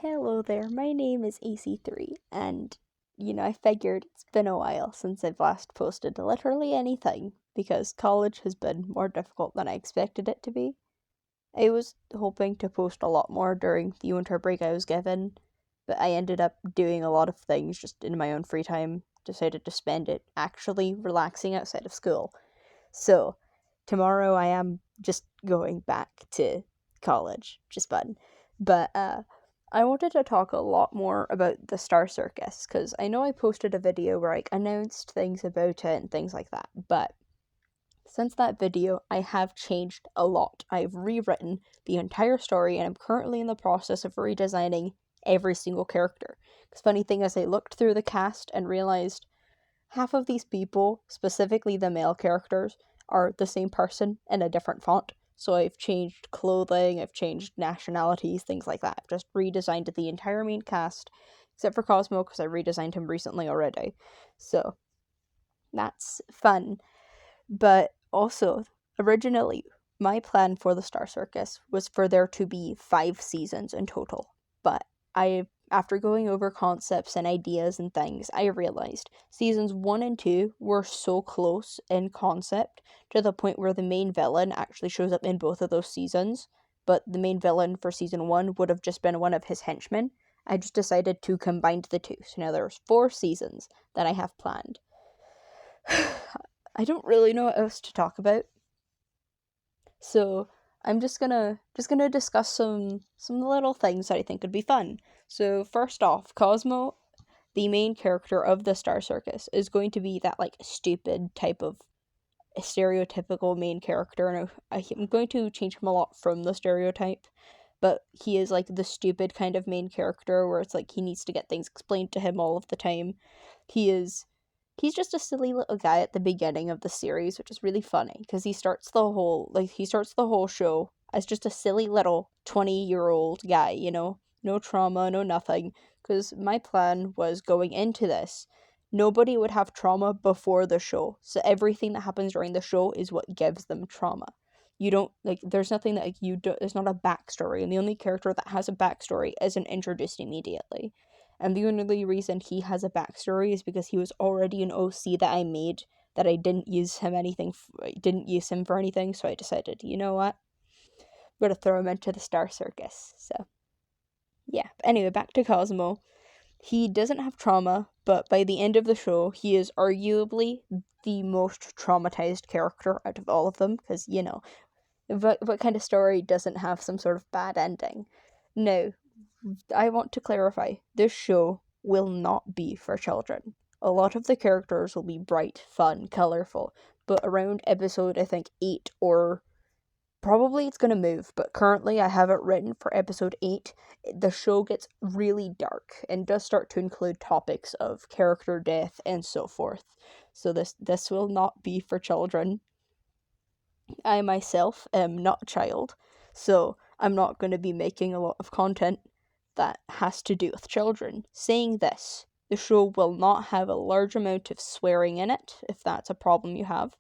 Hello there, my name is AC3, and I figured it's been a while since I've last posted literally anything because college has been more difficult than I expected it to be. I was hoping to post a lot more during the winter break I was given, but I ended up doing a lot of things just in my own free time, decided to spend it actually relaxing outside of school. So, tomorrow I am just going back to college, which is fun. But I wanted to talk a lot more about the Star Circus because I know I posted a video where I announced things about it and things like that. But since that video, I have changed a lot. I've rewritten the entire story and I'm currently in the process of redesigning every single character. Because funny thing is, I looked through the cast and realized half of these people, specifically the male characters, are the same person in a different font. So I've changed clothing, I've changed nationalities, things like that. I've just redesigned the entire main cast, except for Cosmo, because I redesigned him recently already. So that's fun. But also, originally, my plan for the Star Circus was for there to be 5 seasons in total. But after going over concepts and ideas and things, I realized seasons 1 and 2 were so close in concept to the point where the main villain actually shows up in both of those seasons. But the main villain for season 1 would have just been one of his henchmen. I just decided to combine the two. So now there's 4 seasons that I have planned. I don't really know what else to talk about. So I'm just gonna discuss some little things that I think would be fun. So first off, Cosmo, the main character of the Star Circus, is going to be that like stupid type of stereotypical main character, and I'm going to change him a lot from the stereotype. But he is like the stupid kind of main character where it's like he needs to get things explained to him all of the time. He's just a silly little guy at the beginning of the series, which is really funny because he starts the whole show as just a silly little 20-year-old guy, no trauma, no nothing. Because my plan was going into this, nobody would have trauma before the show, so everything that happens during the show is what gives them trauma. You don't like. There's nothing that like you do. There's not a backstory, and the only character that has a backstory isn't introduced immediately. And the only reason he has a backstory is because he was already an OC that I made that I didn't use him for anything, so I decided, you know what? I'm gonna throw him into the Star Circus. So yeah. But anyway, back to Cosmo. He doesn't have trauma, but by the end of the show, he is arguably the most traumatized character out of all of them, because, what kind of story doesn't have some sort of bad ending? No, I want to clarify, this show will not be for children. A lot of the characters will be bright, fun, colorful, but around episode, I think, 8 or probably it's going to move, but currently I have it written for episode 8. The show gets really dark and does start to include topics of character death and so forth. So this will not be for children. I myself am not a child, so I'm not going to be making a lot of content that has to do with children. Saying this, the show will not have a large amount of swearing in it, if that's a problem you have.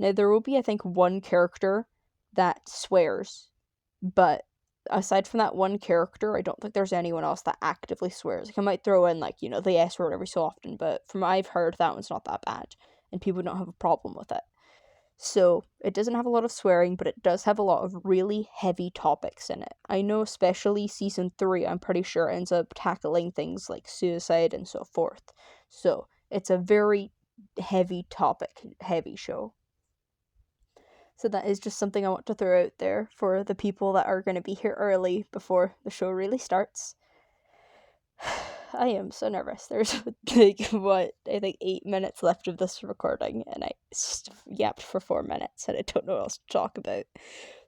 Now, there will be, I think, one character that swears, but aside from that one character, I don't think there's anyone else that actively swears. Like, I might throw in, like, the S word every so often, but from what I've heard, that one's not that bad, and people don't have a problem with it. So, it doesn't have a lot of swearing, but it does have a lot of really heavy topics in it. I know especially season 3, I'm pretty sure, ends up tackling things like suicide and so forth. So, it's a very heavy topic, heavy show. So that is just something I want to throw out there for the people that are going to be here early before the show really starts. I am so nervous. There's I think 8 minutes left of this recording, and I yapped for 4 minutes, and I don't know what else to talk about.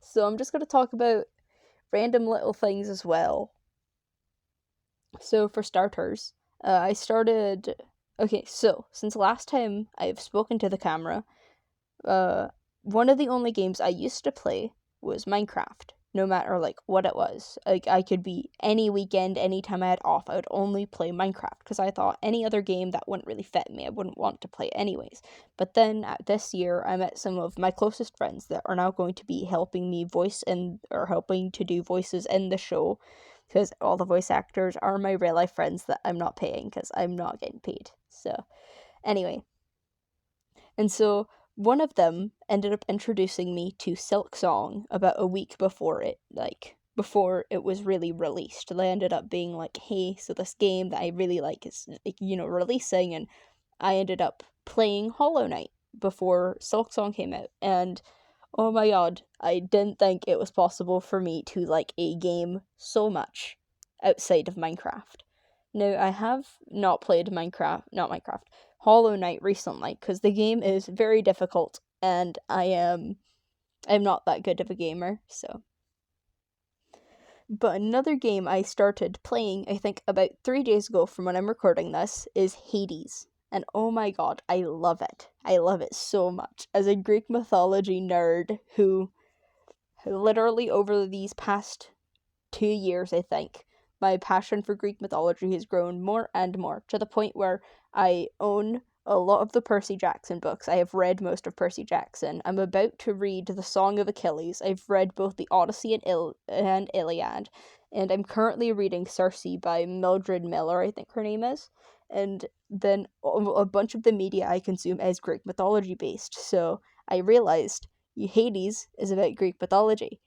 So I'm just going to talk about random little things as well. So for starters, I started... Okay, so since last time I've spoken to the camera, one of the only games I used to play was Minecraft. No matter like what it was, like I could be any weekend, anytime I had off, I would only play Minecraft because I thought any other game that wouldn't really fit me, I wouldn't want to play anyways. But then this year, I met some of my closest friends that are now going to be helping me helping to do voices in the show, because all the voice actors are my real life friends that I'm not paying because I'm not getting paid. So, anyway. And so one of them ended up introducing me to Silk Song about a week before it was really released. They ended up being like, hey, so this game that I really like is, releasing, and I ended up playing Hollow Knight before Silk Song came out. And oh my god, I didn't think it was possible for me to like a game so much outside of Minecraft. Now, I have not played Hollow Knight recently, because the game is very difficult, and I'm not that good of a gamer, so. But another game I started playing, I think about 3 days ago from when I'm recording this, is Hades. And oh my god, I love it. I love it so much. As a Greek mythology nerd who literally over these past 2 years, I think, my passion for Greek mythology has grown more and more to the point where I own a lot of the Percy Jackson books. I have read most of Percy Jackson. I'm about to read The Song of Achilles. I've read both the Odyssey and Iliad, and I'm currently reading Circe by Mildred Miller, I think her name is. And then a bunch of the media I consume is Greek mythology based. So I realized Hades is about Greek mythology,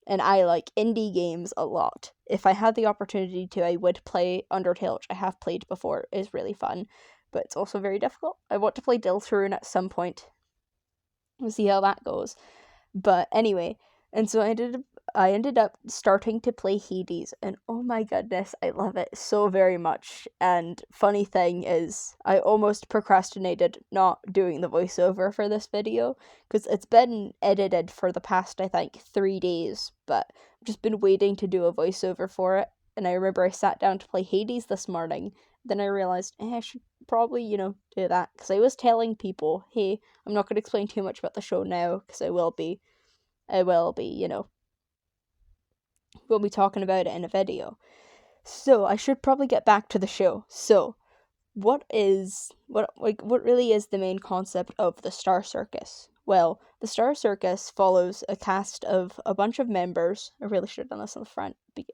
and I like indie games a lot. If I had the opportunity to, I would play Undertale, which I have played before. It is really fun, but it's also very difficult. I want to play Deltarune at some point. We'll see how that goes. But anyway, and so I ended up starting to play Hades, and oh my goodness, I love it so very much. And funny thing is, I almost procrastinated not doing the voiceover for this video, because it's been edited for the past, I think, 3 days, but I've just been waiting to do a voiceover for it. And I remember I sat down to play Hades this morning, then I realized, I should probably, do that, because I was telling people, hey, I'm not going to explain too much about the show now, because I will be, we'll be talking about it in a video. So I should probably get back to the show. So what really is the main concept of the Star Circus? Well, the Star Circus follows a cast of a bunch of members. I really should have done this on the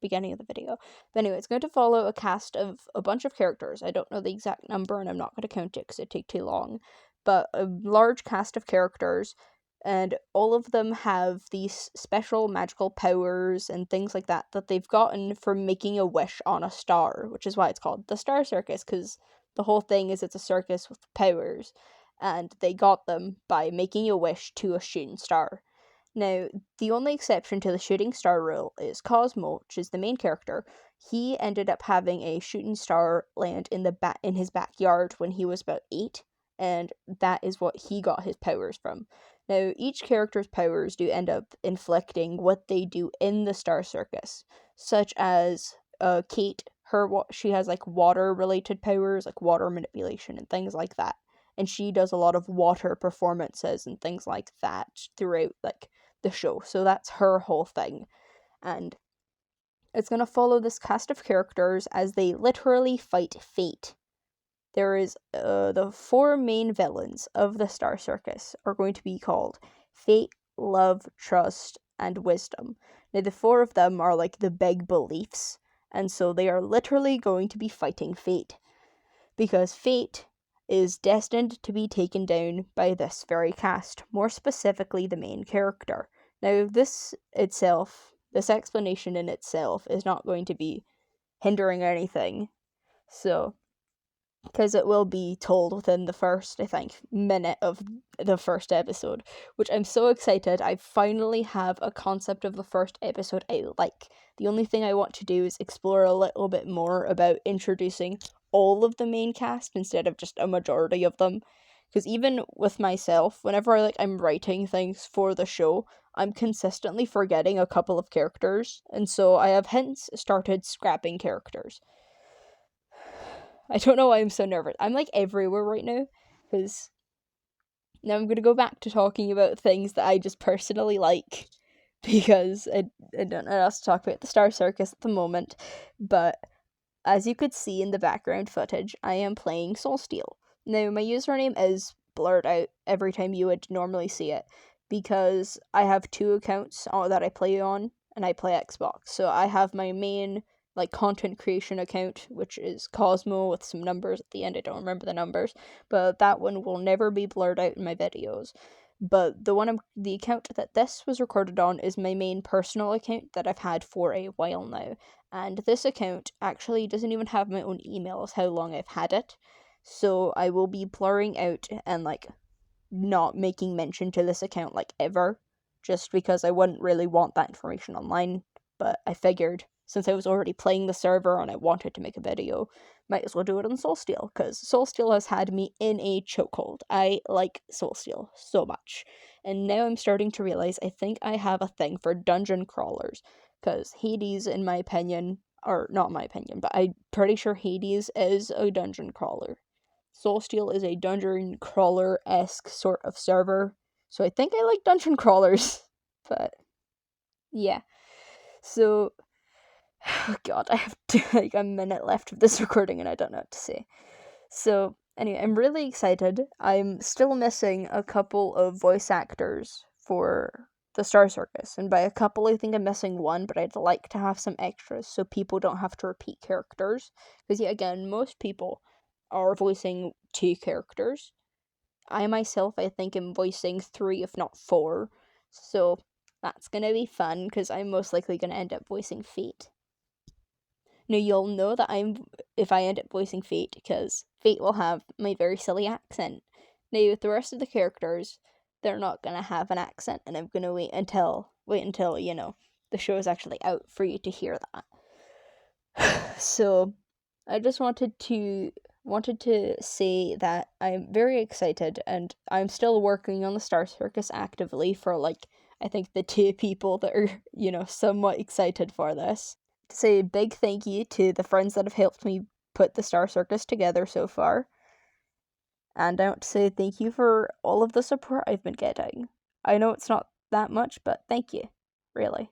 beginning of the video. But anyway, it's going to follow a cast of a bunch of characters. I don't know the exact number, and I'm not going to count it because it'd take too long. But a large cast of characters, and all of them have these special magical powers and things like that they've gotten from making a wish on a star, which is why it's called the Star Circus, because the whole thing is it's a circus with powers, and they got them by making a wish to a shooting star. Now, the only exception to the shooting star rule is Cosmo, which is the main character. He ended up having a shooting star land in his backyard when he was about 8, and that is what he got his powers from. Now, each character's powers do end up inflicting what they do in the Star Circus, such as Kate, she has like water related powers, like water manipulation and things like that. And she does a lot of water performances and things like that throughout like the show. So that's her whole thing. And it's going to follow this cast of characters as they literally fight fate. There is the 4 main villains of the Star Circus are going to be called Fate, Love, Trust, and Wisdom. Now, the 4 of them are like the big beliefs, and so they are literally going to be fighting fate, because fate is destined to be taken down by this very cast, more specifically the main character. Now, this explanation in itself is not going to be hindering anything, so, because it will be told within the first, I think, minute of the first episode, which I'm so excited. I finally have a concept of the first episode I like. The only thing I want to do is explore a little bit more about introducing all of the main cast instead of just a majority of them. Because even with myself, whenever I'm writing things for the show, I'm consistently forgetting a couple of characters, and so I have hence started scrapping characters. I don't know why I'm so nervous. I'm like everywhere right now, because now I'm going to go back to talking about things that I just personally like, because I don't know what else to talk about the Star Circus at the moment. But as you could see in the background footage, I am playing SoulSteel. Now, my username is blurred out every time you would normally see it, because I have 2 accounts that I play on, and I play Xbox. So I have my main like content creation account, which is Cosmo with some numbers at the end. I don't remember the numbers, but that one will never be blurred out in my videos. But the account that this was recorded on is my main personal account that I've had for a while now. And this account actually doesn't even have my own email, as how long I've had it. So I will be blurring out and like not making mention to this account like ever, just because I wouldn't really want that information online. But I figured since I was already playing the server and I wanted to make a video, might as well do it on SoulSteel, because SoulSteel has had me in a chokehold. I like SoulSteel so much. And now I'm starting to realize I think I have a thing for dungeon crawlers, because Hades, in my opinion, or not my opinion, but I'm pretty sure Hades is a dungeon crawler. SoulSteel is a dungeon crawler-esque sort of server, so I think I like dungeon crawlers. But yeah, so oh god, I have like a minute left of this recording and I don't know what to say. So anyway, I'm really excited. I'm still missing a couple of voice actors for the Star Circus, and by a couple I think I'm missing one, but I'd like to have some extras so people don't have to repeat characters, because yeah, again, most people are voicing 2 characters. I myself, I think, am voicing 3, if not 4, so that's gonna be fun, because I'm most likely gonna end up voicing Fate. Now, you'll know that if I end up voicing Fate, because Fate will have my very silly accent. Now, with the rest of the characters, they're not gonna have an accent, and I'm gonna wait until, the show is actually out for you to hear that. So I just wanted to say that I'm very excited, and I'm still working on the Star Circus actively for like I think the 2 people that are, somewhat excited for this. To say a big thank you to the friends that have helped me put the Star Circus together so far. And I want to say thank you for all of the support I've been getting. I know it's not that much, but thank you. Really.